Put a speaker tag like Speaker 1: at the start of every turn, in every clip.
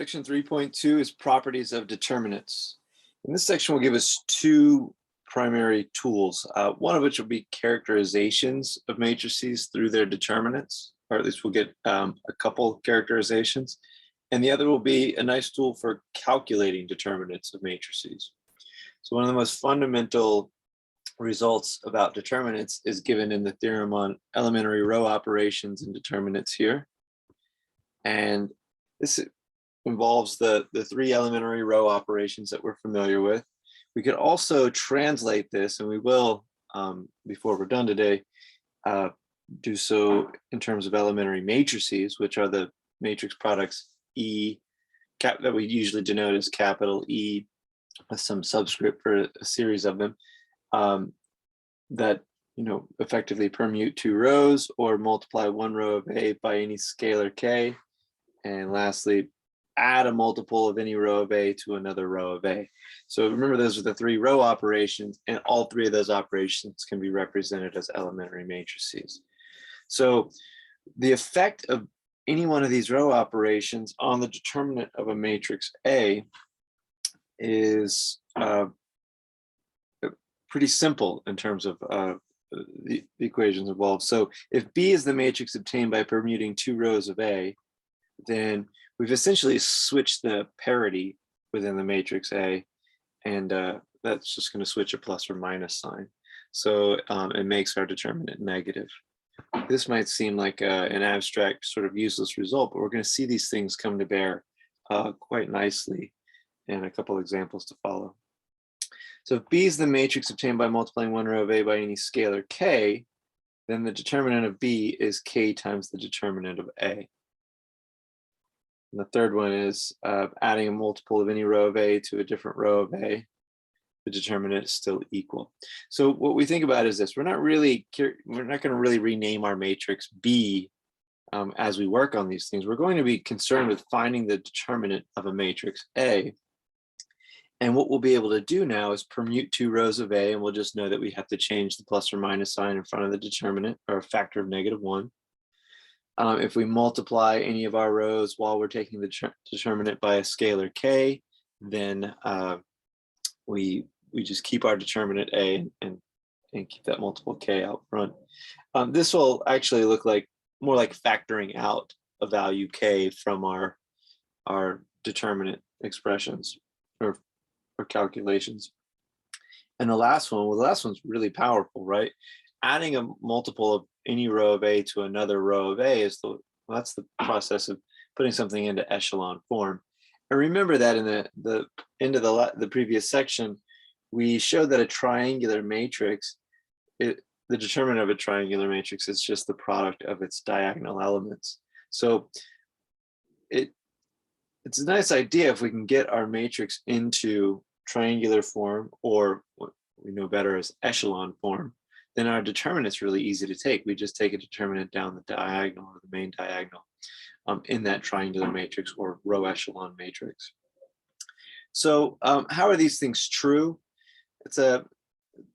Speaker 1: Section 3.2 is properties of determinants. In this section will give us two primary tools, one of which will be characterizations of matrices through their determinants, or at least we'll get a couple characterizations. And the other will be a nice tool for calculating determinants of matrices. So one of the most fundamental results about determinants is given in the theorem on elementary row operations and determinants here. And this involves the three elementary row operations that we're familiar with. We could also translate this, and we will, before we're done today, do so in terms of elementary matrices, which are the matrix products E, that we usually denote as capital E, with some subscript for a series of them, that effectively permute two rows or multiply one row of A by any scalar K. And lastly, add a multiple of any row of A to another row of A. So remember, those are the three row operations, and all three of those operations can be represented as elementary matrices. So the effect of any one of these row operations on the determinant of a matrix A is pretty simple in terms of the equations involved. So if B is the matrix obtained by permuting two rows of A, then we've essentially switched the parity within the matrix A, and that's just going to switch a plus or minus sign. So it makes our determinant negative. This might seem like an abstract, sort of useless result, but we're going to see these things come to bear quite nicely in a couple examples to follow. So if B is the matrix obtained by multiplying one row of A by any scalar K, then the determinant of B is K times the determinant of A. And the third one is adding a multiple of any row of A to a different row of A. The determinant is still equal. So what we think about is this: we're not going to really rename our matrix B as we work on these things. We're going to be concerned with finding the determinant of a matrix A. And what we'll be able to do now is permute two rows of A, and we'll just know that we have to change the plus or minus sign in front of the determinant, or a factor of -1. If we multiply any of our rows while we're taking the determinant by a scalar K, then we just keep our determinant A and keep that multiple K out front. This will actually look like more like factoring out a value K from our determinant expressions or calculations. And the last one, well, the last one's really powerful, right? Adding a multiple of any row of A to another row of A is that's the process of putting something into echelon form. And remember that in the end of the previous section, we showed that a triangular matrix, the determinant of a triangular matrix is just the product of its diagonal elements. So it's a nice idea if we can get our matrix into triangular form, or what we know better as echelon form, then our determinant's really easy to take. We just take a determinant down the diagonal, or the main diagonal, in that triangular matrix or row echelon matrix. So how are these things true? It's a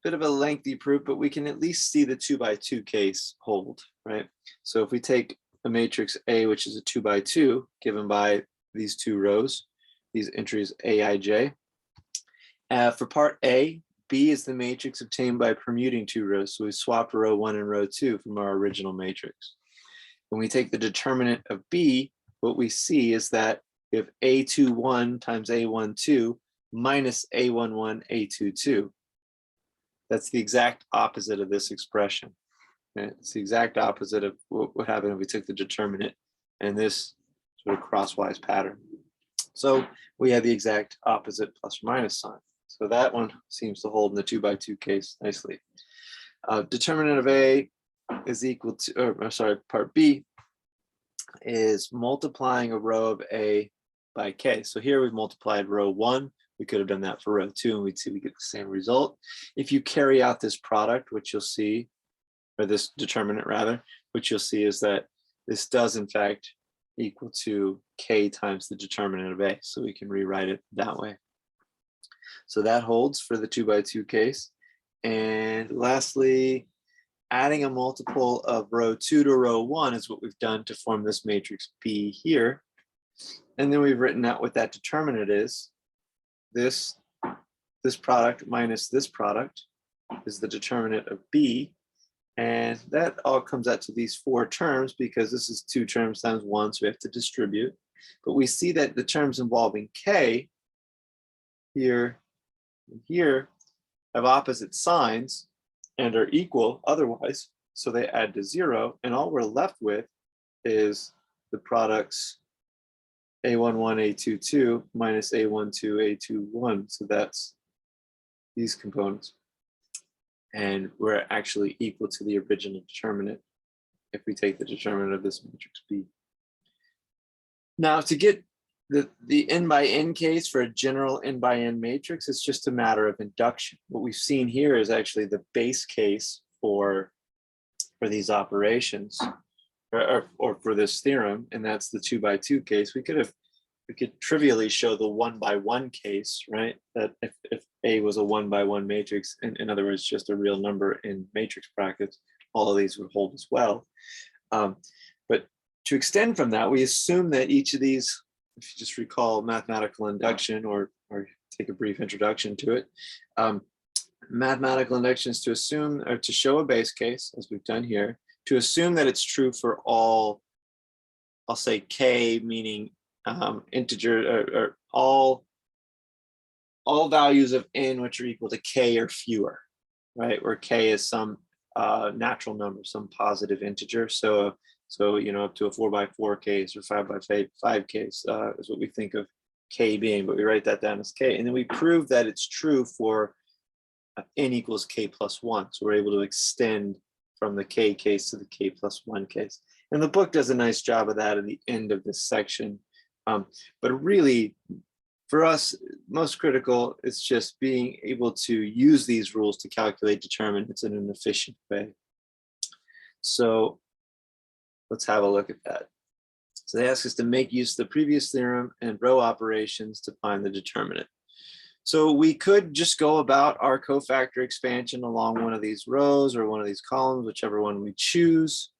Speaker 1: bit of a lengthy proof, but we can at least see the 2 by 2 case hold, right? So if we take a matrix A, which is a 2 by 2, given by these two rows, these entries Aij. For part A, B is the matrix obtained by permuting two rows. So we swapped row 1 and row 2 from our original matrix. When we take the determinant of B, what we see is that we have A21 times A12 minus A11 A22. That's the exact opposite of this expression. Right? It's the exact opposite of what would happen if we took the determinant and this sort of crosswise pattern. So we have the exact opposite plus or minus sign. So that one seems to hold in the 2 by 2 case nicely. Determinant of A is equal to, part B is multiplying a row of A by K. So here we've multiplied row 1. We could have done that for row 2, and we'd see we get the same result. If you carry out this product, which you'll see, or this determinant rather, which you'll see is that this does in fact equal to K times the determinant of A. So we can rewrite it that way. So that holds for the 2 by 2 case. And lastly, adding a multiple of row 2 to row 1 is what we've done to form this matrix B here. And then we've written out what that determinant is. This product minus this product is the determinant of B. And that all comes out to these 4 terms because this is 2 terms times 1, so we have to distribute. But we see that the terms involving K here and here have opposite signs and are equal otherwise, so they add to 0, and all we're left with is the products A11, A22 minus A12, A21. So that's these components. And we're actually equal to the original determinant if we take the determinant of this matrix B. Now, to get the n by n case for a general n by n matrix, it's just a matter of induction. What we've seen here is actually the base case for these operations, or for this theorem, and that's the 2 by 2 case. We could trivially show the 1 by 1 case, right? That if A was a 1 by 1 matrix, in other words, just a real number in matrix brackets, all of these would hold as well. But to extend from that, we assume that each of these, if you just recall mathematical induction or take a brief introduction to it, mathematical induction is to assume or to show a base case, as we've done here, to assume that it's true for all, I'll say K, meaning integer, or all values of n which are equal to K or fewer, right? Where K is some natural number, some positive integer. So you know, up to a 4 by 4 case or 5 by 5 case is what we think of K being, but we write that down as K. And then we prove that it's true for n equals K plus 1. So we're able to extend from the K case to the K plus 1 case. And the book does a nice job of that at the end of this section. But really, for us, most critical is just being able to use these rules to calculate determinants in an efficient way. So let's have a look at that. So they ask us to make use of the previous theorem and row operations to find the determinant. So we could just go about our cofactor expansion along one of these rows or one of these columns, whichever one we choose,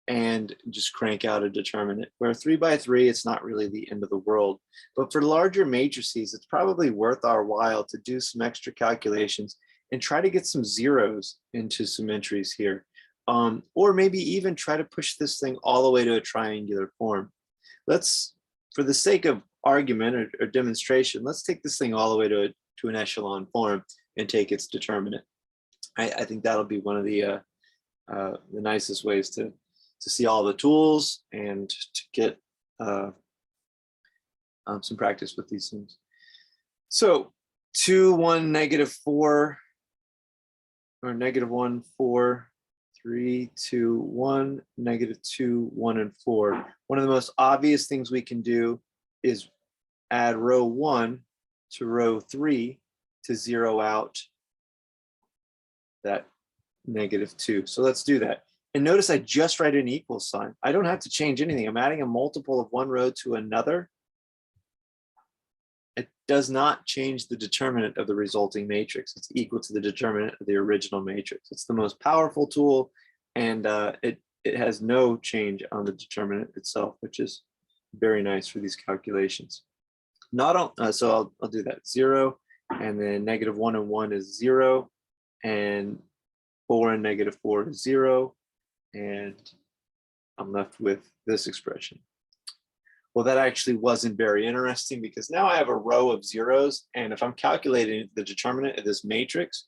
Speaker 1: and just crank out a determinant. Where 3 by 3, it's not really the end of the world. But for larger matrices, it's probably worth our while to do some extra calculations and try to get some zeros into some entries here. Or maybe even try to push this thing all the way to a triangular form. Let's, for the sake of argument or demonstration, let's take this thing all the way to an echelon form and take its determinant. I think that'll be one of the nicest ways to see all the tools and to get some practice with these things. So 2, 1, -4, or -1, 4, 3, 2, 1, -2, 1, and 4. One of the most obvious things we can do is add row 1 to row 3 to zero out that -2. So let's do that. And notice I just write an equal sign. I don't have to change anything. I'm adding a multiple of one row to another. It does not change the determinant of the resulting matrix. It's equal to the determinant of the original matrix. It's the most powerful tool, and it has no change on the determinant itself, which is very nice for these calculations. So I'll do that. 0, and then -1 and 1 is 0, and 4 and -4 is 0, and I'm left with this expression. Well, that actually wasn't very interesting because now I have a row of zeros, and if I'm calculating the determinant of this matrix,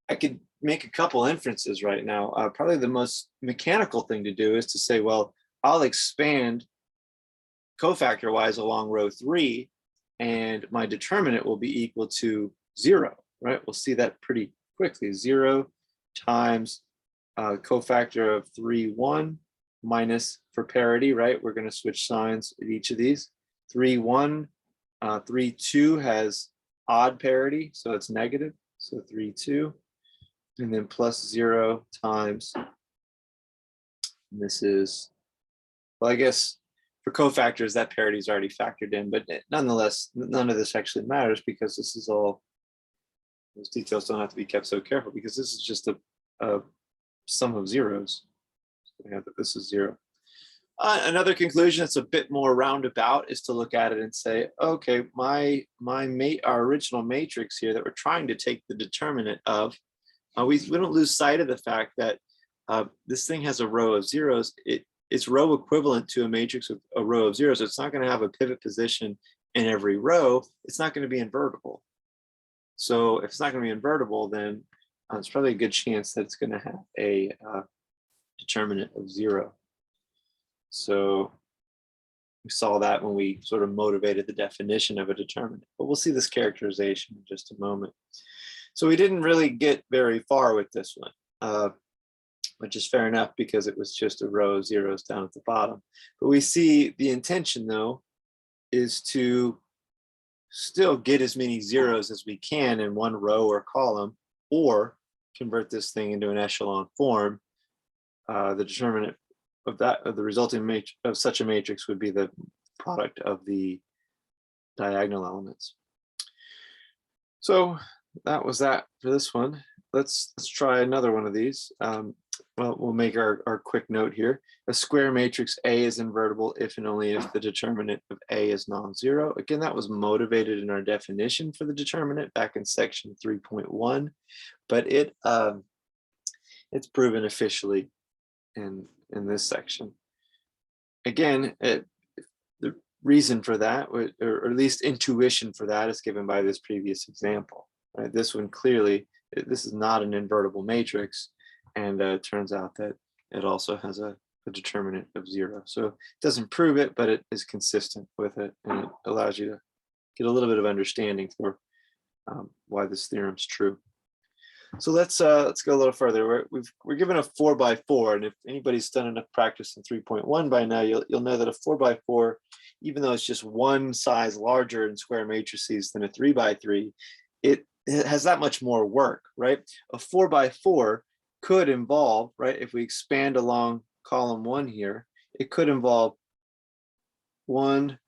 Speaker 1: I could make a couple inferences right now. Probably the most mechanical thing to do is to say, well, I'll expand cofactor-wise along row 3, and my determinant will be equal to 0, right? We'll see that pretty quickly. 0 times cofactor of 3, 1, minus, for parity, right? We're going to switch signs at each of these. 3, 1, 3, 2 has odd parity, so it's negative. So 3, 2, and then plus 0 times, and this is, well, I guess for cofactors, that parity is already factored in, but nonetheless, none of this actually matters because this is all, those details don't have to be kept so careful because this is just a sum of zeros. So we have that this is 0. Another conclusion that's a bit more roundabout is to look at it and say, okay, our original matrix here that we're trying to take the determinant of, we don't lose sight of the fact that this thing has a row of zeros. It's row equivalent to a matrix with a row of zeros. It's not going to have a pivot position in every row. It's not going to be invertible. So if it's not going to be invertible, then it's probably a good chance that it's going to have a determinant of 0. So we saw that when we sort of motivated the definition of a determinant, but we'll see this characterization in just a moment. So we didn't really get very far with this one, which is fair enough because it was just a row of zeros down at the bottom. But we see the intention, though, is to still get as many zeros as we can in one row or column, or convert this thing into an echelon form. The determinant of the resulting matrix of such a matrix would be the product of the diagonal elements. So that was that for this one. Let's try another one of these. Well, we'll make our quick note here. A square matrix A is invertible if and only if the determinant of A is non-zero. Again, that was motivated in our definition for the determinant back in section 3.1, but it's proven officially in this section. Again, the reason for that, or at least intuition for that, is given by this previous example. Right? This one clearly, this is not an invertible matrix, and it turns out that it also has a determinant of 0. So it doesn't prove it, but it is consistent with it, and it allows you to get a little bit of understanding for why this theorem's true. So let's go a little further. We're given a 4x4, and if anybody's done enough practice in 3.1 by now, you'll know that a 4x4, even though it's just one size larger in square matrices than a 3x3, it has that much more work, right? A 4x4 could involve, right, if we expand along column 1 here, it could involve 1,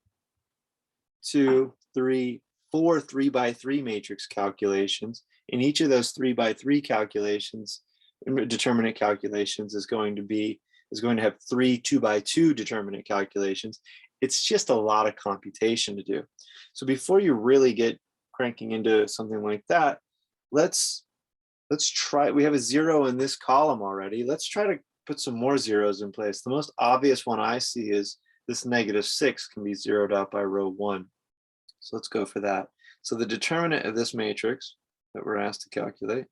Speaker 1: 2, 3, 4 3x3 matrix calculations. In each of those 3x3 calculations, determinant calculations is going to have 3 2x2 determinant calculations. It's just a lot of computation to do. So before you really get cranking into something like that, let's try. We have a 0 in this column already. Let's try to put some more zeros in place. The most obvious one I see is this -6 can be zeroed out by row 1. So let's go for that. So the determinant of this matrix that we're asked to calculate,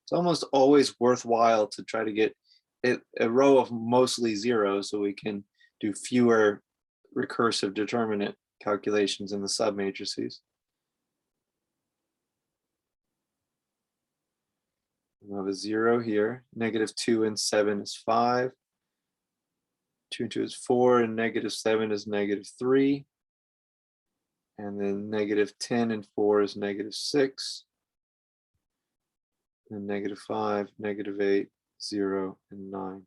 Speaker 1: it's almost always worthwhile to try to get a row of mostly zeros so we can do fewer recursive determinant calculations in the submatrices. We'll have a 0 here. -2 and 7 is 5. 2 and 2 is 4, and -7 is -3. And then -10 and 4 is -6. And -5, -8, 0, and 9.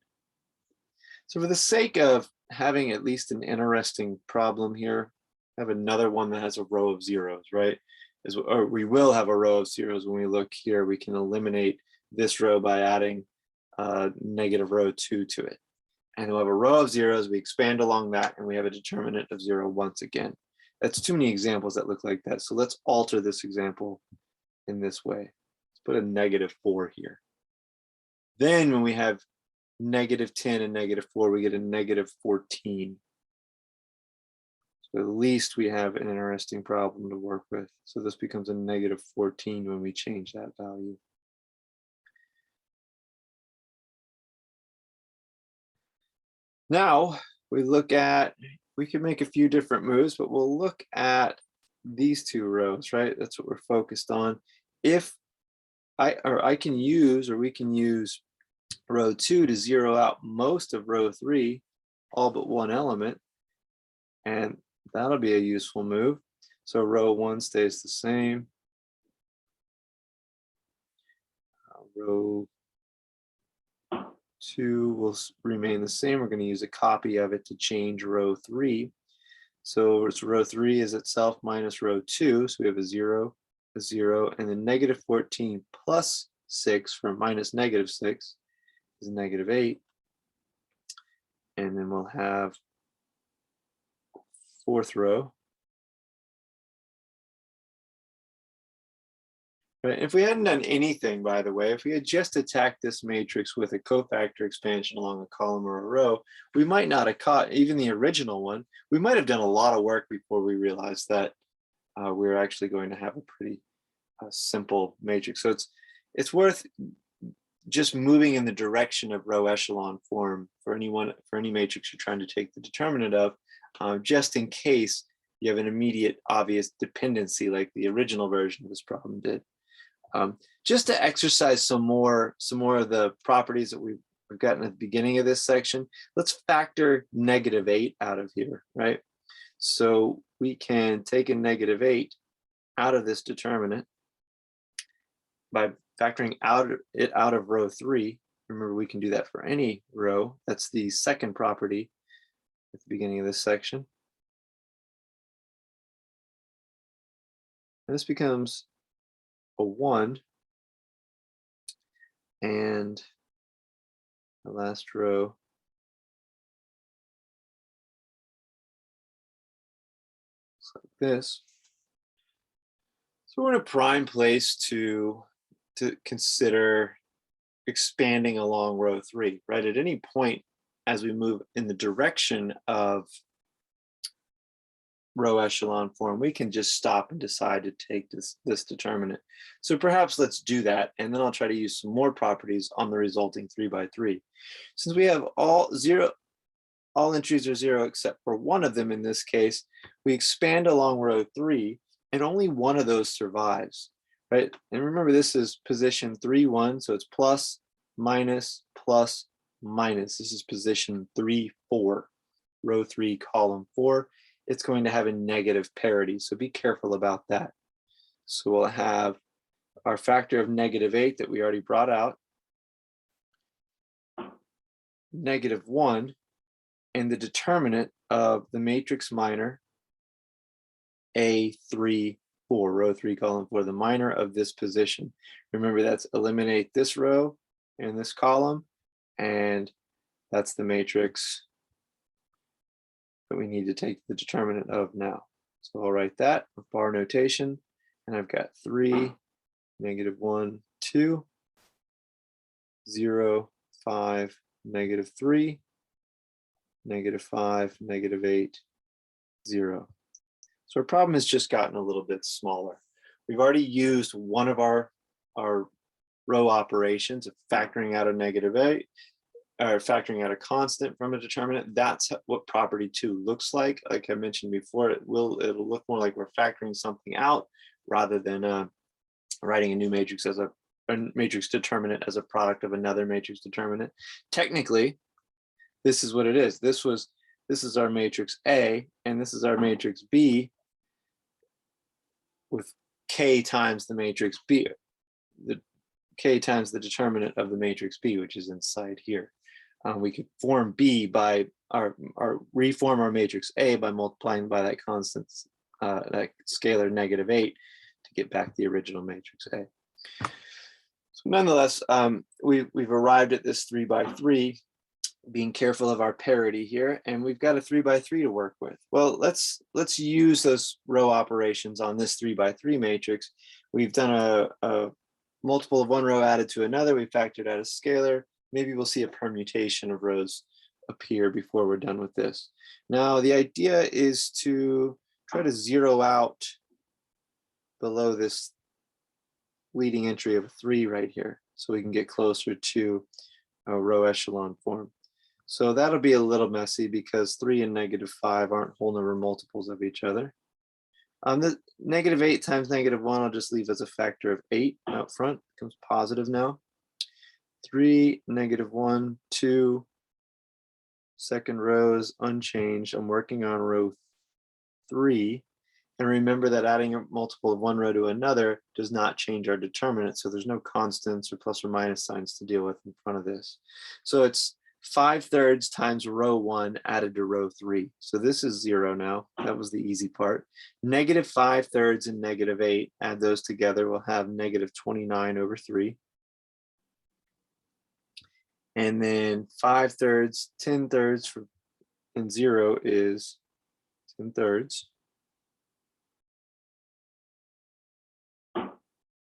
Speaker 1: So for the sake of having at least an interesting problem here, I have another one that has a row of zeros, right? Or we will have a row of zeros when we look here. We can eliminate this row by adding negative row 2 to it. And we'll have a row of zeros. We expand along that, and we have a determinant of 0 once again. That's too many examples that look like that. So let's alter this example in this way. Let's put a -4 here. Then when we have -10 and -4, we get a -14. So at least we have an interesting problem to work with. So this becomes a -14 when we change that value. Now we can make a few different moves, but we'll look at these two rows, right? That's what we're focused on. If we can use row 2 to zero out most of row 3, all but one element, and that'll be a useful move. So row 1 stays the same. Row 2 will remain the same. We're going to use a copy of it to change row 3. So it's row 3 is itself minus row 2. So we have a 0, and then -14 plus 6 from -6 is -8. And then we'll have fourth row. Right. If we hadn't done anything, by the way, if we had just attacked this matrix with a cofactor expansion along a column or a row, we might not have caught even the original one. We might have done a lot of work before we realized that we were actually going to have a pretty simple matrix. So it's worth just moving in the direction of row echelon form for any matrix you're trying to take the determinant of, just in case you have an immediate obvious dependency like the original version of this problem did. Just to exercise some more of the properties that we've gotten at the beginning of this section, let's factor -8 out of here, right? So we can take a -8 out of this determinant by factoring it out of row 3. Remember, we can do that for any row. That's the second property at the beginning of this section. And this becomes a 1, and the last row looks like this. So we're in a prime place to consider expanding along row 3, right? At any point as we move in the direction of row echelon form, we can just stop and decide to take this determinant. So perhaps let's do that, and then I'll try to use some more properties on the resulting 3 by 3. Since we have all entries are 0 except for one of them in this case, we expand along row 3, and only one of those survives, right? And remember, this is position 3, 1, so it's plus, minus, plus, minus. This is position 3, 4, row 3, column 4. It's going to have a negative parity, so be careful about that. So we'll have our factor of -8 that we already brought out, -1, and the determinant of the matrix minor A3, 4, row 3, column 4, the minor of this position. Remember, that's eliminate this row and this column, and that's the matrix that we need to take the determinant of now. So I'll write that with bar notation, and I've got 3, -1, 2, 0, 5, -3, -5, -8, 0. So our problem has just gotten a little bit smaller. We've already used one of our row operations of factoring out a -8, or factoring out a constant from a determinant. That's what property 2 looks like. Like I mentioned before, it'll look more like we're factoring something out rather than writing a new matrix as a matrix determinant as a product of another matrix determinant. Technically, this is what it is. This is our matrix A, and this is our matrix B with K times the matrix B, the K times the determinant of the matrix B, which is inside here. We could form B by reform our matrix A by multiplying by that constant, that scalar -8 to get back the original matrix A. So nonetheless, we've arrived at this 3 by 3, being careful of our parity here, and we've got a 3 by 3 to work with. Well, let's use those row operations on this 3 by 3 matrix. We've done a multiple of one row added to another. We factored out a scalar. Maybe we'll see a permutation of rows appear before we're done with this. Now, the idea is to try to zero out below this leading entry of 3 right here, so we can get closer to a row echelon form. So that'll be a little messy because 3 and -5 aren't whole number multiples of each other. The -8 times -1 I'll just leave as a factor of 8 out front. It becomes positive now. 3, -1, 2. Second row is unchanged. I'm working on row 3. And remember that adding a multiple of one row to another does not change our determinant. So there's no constants or plus or minus signs to deal with in front of this. So it's 5/3 times row 1 added to row 3. So this is 0 now. That was the easy part. -5/3 and -8, add those together, we'll have -29/3. And then 5/3, 10/3 for, and 0 is 10/3.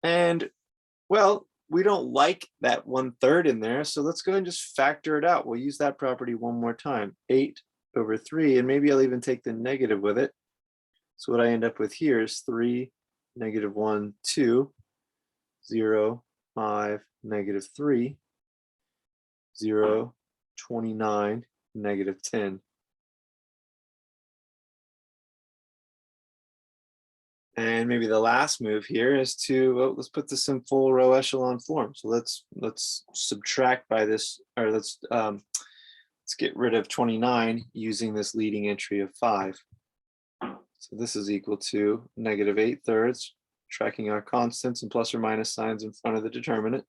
Speaker 1: And well, we don't like that 1/3 in there, so let's go ahead and just factor it out. We'll use that property one more time. 8/3, and maybe I'll even take the negative with it. So what I end up with here is 3, -1, 2, 0, 5, -3, 0, 29, -10. And maybe the last move here is to, well, let's put this in full row echelon form. So let's subtract by this, or let's get rid of 29 using this leading entry of 5. So this is equal to -8/3, tracking our constants and plus or minus signs in front of the determinant.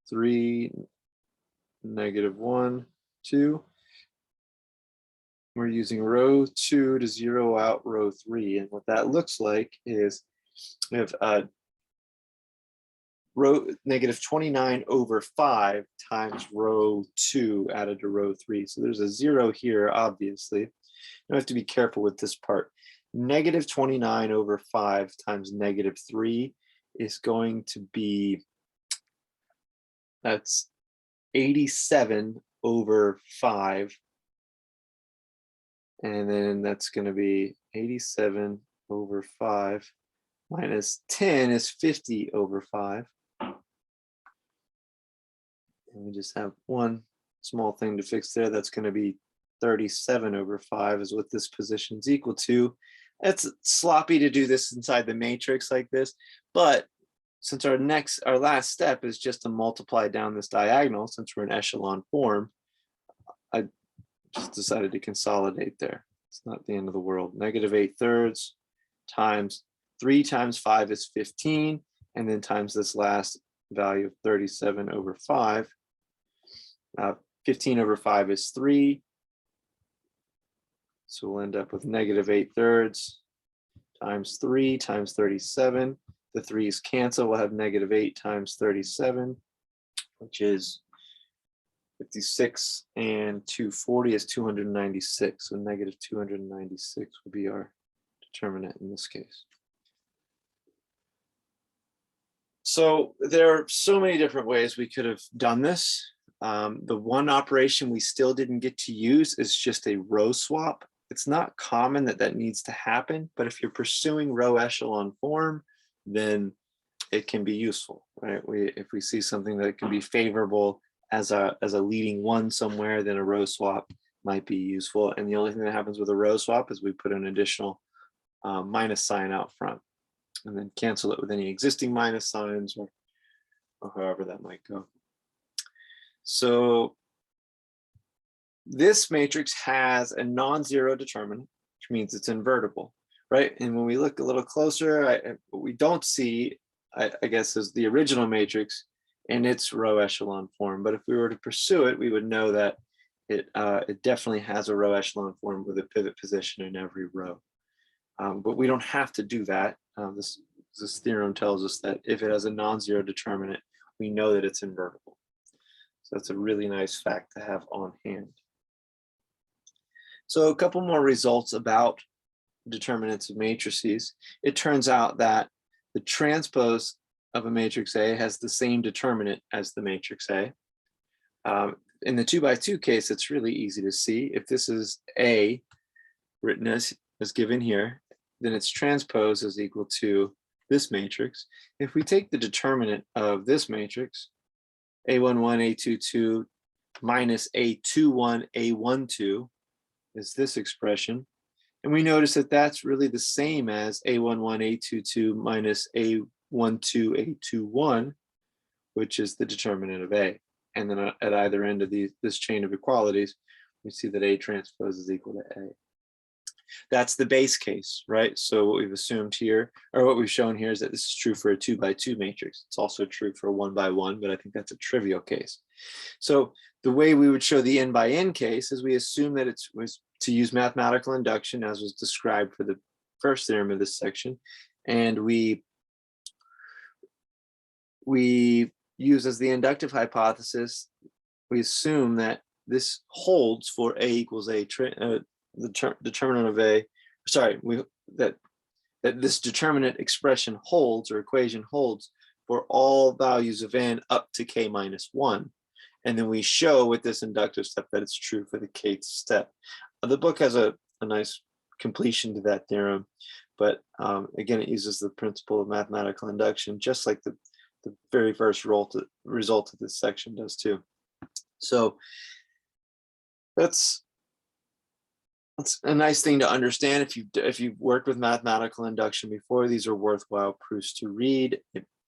Speaker 1: 3, -1, 2. We're using row 2 to zero out row 3. And what that looks like is we have row -29/5 times row 2 added to row 3. So there's a 0 here, obviously. You have to be careful with this part. -29/5 times -3 is going to be, that's 87/5. And then that's going to be 87/5 minus 10 is 50/5. And we just have one small thing to fix there. That's going to be 37/5 is what this position is equal to. It's sloppy to do this inside the matrix like this, but since our last step is just to multiply down this diagonal, since we're in echelon form, I just decided to consolidate there. It's not the end of the world. -8/3 times 3 times 5 is 15, and then times this last value of 37/5. 15/5 is 3. So we'll end up with -8/3 times 3 times 37. The 3's cancel. We'll have -8 times 37, which is 56, and 240 is 296. So -296 will be our determinant in this case. So there are so many different ways we could have done this. The one operation we still didn't get to use is just a row swap. It's not common that that needs to happen, but if you're pursuing row echelon form, then it can be useful, right? If we see something that can be favorable as a leading one somewhere, then a row swap might be useful. And the only thing that happens with a row swap is we put an additional minus sign out front, and then cancel it with any existing minus signs, or however that might go. So this matrix has a non-zero determinant, which means it's invertible, right? And when we look a little closer, what we don't see, I guess, is the original matrix in its row echelon form. But if we were to pursue it, we would know that it definitely has a row echelon form with a pivot position in every row. But we don't have to do that. This theorem tells us that if it has a non-zero determinant, we know that it's invertible. So that's a really nice fact to have on hand. So a couple more results about determinants of matrices. It turns out that the transpose of a matrix A has the same determinant as the matrix A. In the 2x2 case, it's really easy to see. If this is A written as given here, then its transpose is equal to this matrix. If we take the determinant of this matrix, A11, A22 minus A21, A12 is this expression. And we notice that that's really the same as A11, A22 minus A12, A21, which is the determinant of A. And then at either end of this chain of equalities, we see that A transpose is equal to A. That's the base case, right? So what we've assumed here, or what we've shown here, is that this is true for a 2x2 matrix. It's also true for a 1x1, but I think that's a trivial case. So the way we would show the n by n case is we assume that it was to use mathematical induction, as was described for the first theorem of this section, and we use as the inductive hypothesis we assume that this holds for A equals A, the determinant of A, sorry, that this determinant expression holds, or equation holds, for all values of n up to k minus 1. And then we show with this inductive step that it's true for the kth step. The book has a nice completion to that theorem, but again, it uses the principle of mathematical induction, just like the very first result of this section does too. So that's a nice thing to understand. If you've worked with mathematical induction before, these are worthwhile proofs to read.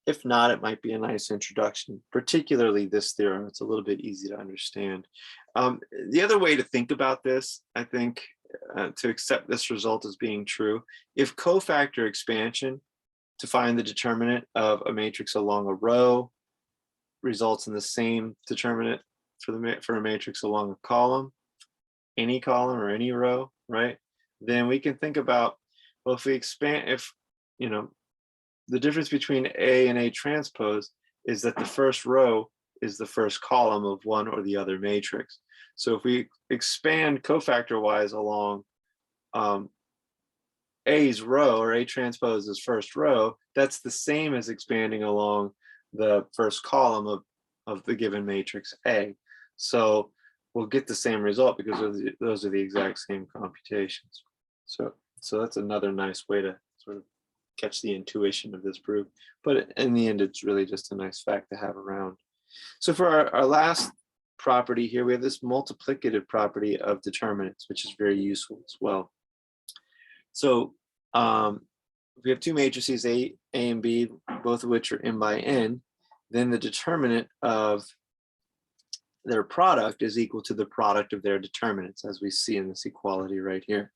Speaker 1: If not, it might be a nice introduction, particularly this theorem. It's a little bit easy to understand. The other way to think about this, I think, to accept this result as being true, if cofactor expansion to find the determinant of a matrix along a row results in the same determinant for a matrix along a column, any column or any row, right? Then we can think about, well, if we expand, the difference between A and A transpose is that the first row is the first column of one or the other matrix. So if we expand cofactor wise along A's row, or A transpose's first row, that's the same as expanding along the first column of the given matrix A. So we'll get the same result because those are the exact same computations. So that's another nice way to sort of catch the intuition of this proof. But in the end, it's really just a nice fact to have around. So for our last property here, we have this multiplicative property of determinants, which is very useful as well. So we have two matrices, A and B, both of which are n by n. Then the determinant of their product is equal to the product of their determinants, as we see in this equality right here.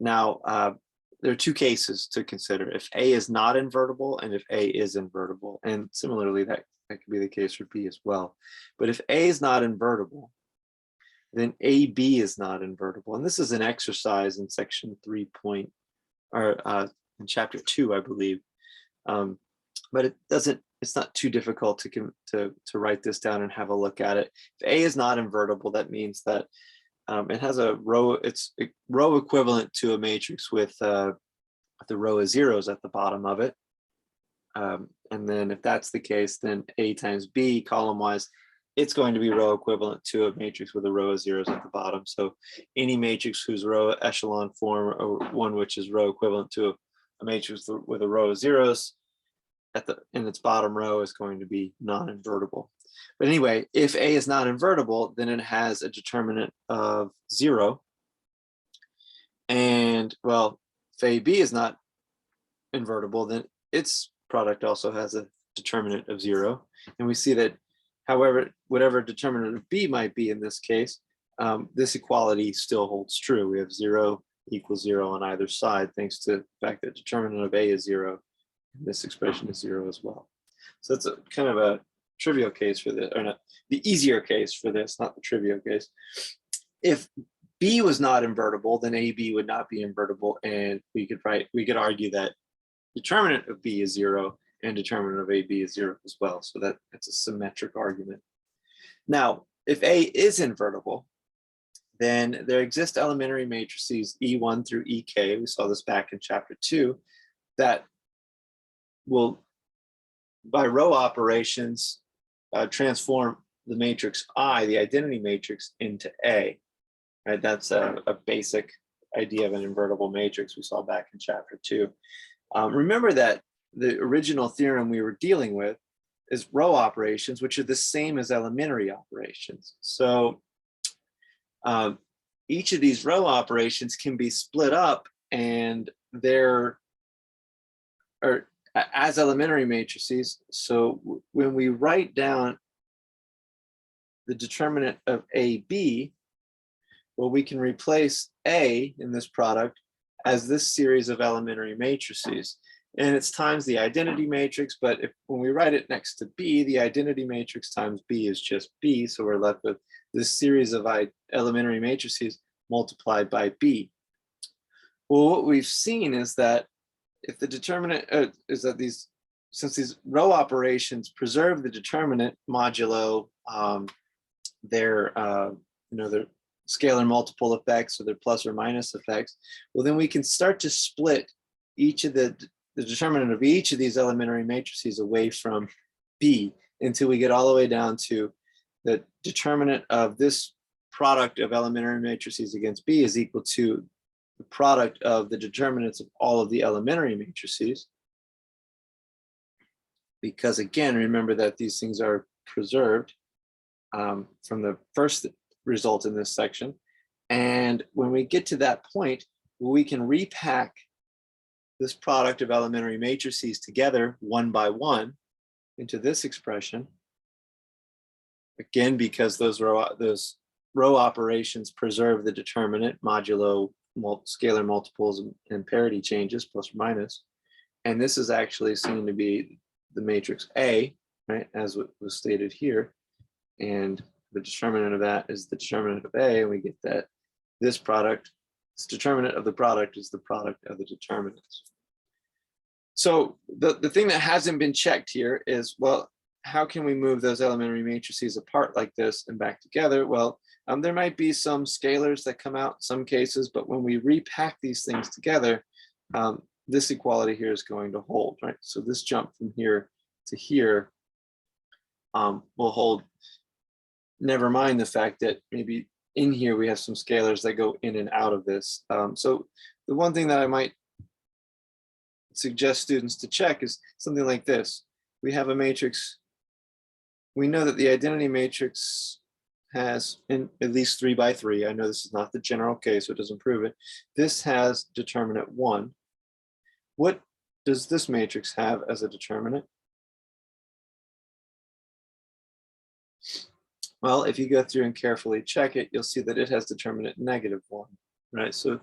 Speaker 1: Now, there are two cases to consider: if A is not invertible and if A is invertible. And similarly, that could be the case for B as well. But if A is not invertible, then AB is not invertible. And this is an exercise in section 3 point, or in chapter 2, I believe. But it's not too difficult to write this down and have a look at it. If A is not invertible, that means that it has a row, it's a row equivalent to a matrix with the row of zeros at the bottom of it. And then if that's the case, then A times B column wise, it's going to be row equivalent to a matrix with a row of zeros at the bottom. So any matrix whose row echelon form, or one which is row equivalent to a matrix with a row of zeros in its bottom row, is going to be non-invertible. But anyway, if A is not invertible, then it has a determinant of 0. And well, if AB is not invertible, then its product also has a determinant of 0. And we see that, however, whatever determinant of B might be in this case, this equality still holds true. We have 0 equals 0 on either side, thanks to the fact that determinant of A is 0. This expression is 0 as well. So it's a kind of a trivial case for this, or not the easier case for this, not the trivial case. If B was not invertible, then AB would not be invertible, and we could argue that determinant of B is 0 and determinant of AB is 0 as well. So that's a symmetric argument. Now, if A is invertible, then there exist elementary matrices E1 through EK. We saw this back in chapter 2, that will, by row operations, transform the matrix I, the identity matrix, into A. Right? That's a basic idea of an invertible matrix we saw back in chapter 2. Remember that the original theorem we were dealing with is row operations, which are the same as elementary operations. So each of these row operations can be split up, and they're as elementary matrices. So when we write down the determinant of AB, well, we can replace A in this product as this series of elementary matrices. And it's times the identity matrix, but when we write it next to B, the identity matrix times B is just B. So we're left with this series of elementary matrices multiplied by B. Well, what we've seen is that if the determinant is that since these row operations preserve the determinant modulo their their scalar multiple effects or their plus or minus effects, well, then we can start to split each of the determinant of each of these elementary matrices away from B until we get all the way down to the determinant of this product of elementary matrices against B is equal to the product of the determinants of all of the elementary matrices. Because again, remember that these things are preserved from the first result in this section. And when we get to that point, we can repack this product of elementary matrices together one by one into this expression. Again, because those row operations preserve the determinant modulo scalar multiples and parity changes, plus or minus. And this is actually seen to be the matrix A, right, as was stated here. And the determinant of that is the determinant of A, and we get that this product, this determinant of the product is the product of the determinants. So the thing that hasn't been checked here is, well, how can we move those elementary matrices apart like this and back together? Well, there might be some scalars that come out in some cases, but when we repack these things together, this equality here is going to hold, right? So this jump from here to here will hold. Never mind the fact that maybe in here we have some scalars that go in and out of this. So the one thing that I might suggest students to check is something like this. We have a matrix. We know that the identity matrix has in at least 3 by 3. I know this is not the general case, so it doesn't prove it. This has determinant 1. What does this matrix have as a determinant? Well, if you go through and carefully check it, you'll see that it has determinant -1, right? So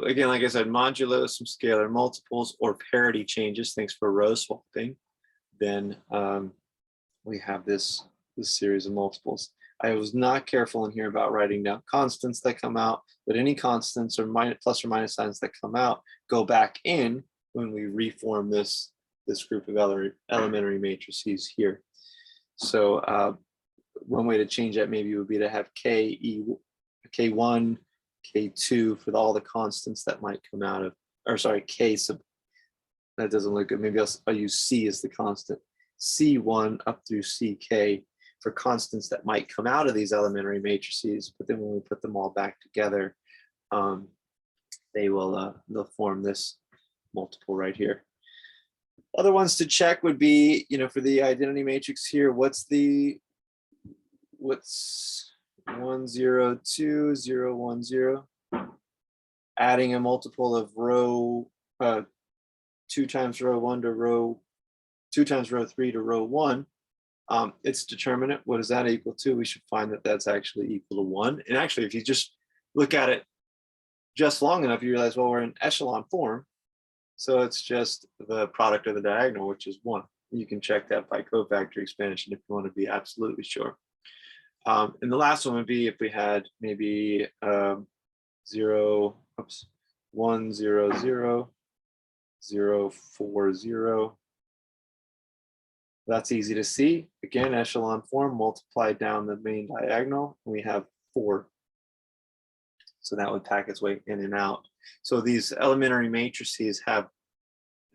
Speaker 1: again, like I said, modulo some scalar multiples or parity changes, thanks for row swapping, then we have this series of multiples. I was not careful in here about writing down constants that come out, but any constants or plus or minus signs that come out go back in when we reform this group of elementary matrices here. So one way to change that maybe would be to have K1, K2 for all the constants that might come out of, or sorry, K sub, that doesn't look good. Maybe I'll use C as the constant. C1 up through CK for constants that might come out of these elementary matrices, but then when we put them all back together, they'll form this multiple right here. Other ones to check would be, for the identity matrix here, what's 1, 0, 2, 0, 1, 0, adding a multiple of row 2 times row 1 to row 2 times row 3 to row 1. Its determinant, what is that equal to? We should find that that's actually equal to 1. And actually, if you just look at it just long enough, you realize, well, we're in echelon form. So it's just the product of the diagonal, which is 1. You can check that by cofactor expansion if you want to be absolutely sure. And the last one would be if we had maybe 1, 0, 0, 0, 4, 0. That's easy to see. Again, echelon form, multiply down the main diagonal, and we have 4. So that would pack its way in and out. So these elementary matrices have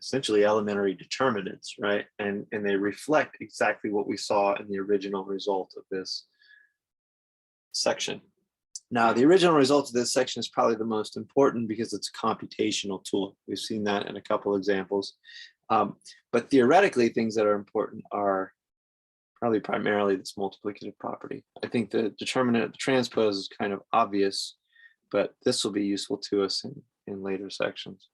Speaker 1: essentially elementary determinants, right? And they reflect exactly what we saw in the original result of this section. Now, the original result of this section is probably the most important because it's a computational tool. We've seen that in a couple examples. But theoretically, things that are important are probably primarily this multiplicative property. I think the determinant of the transpose is kind of obvious, but this will be useful to us in later sections.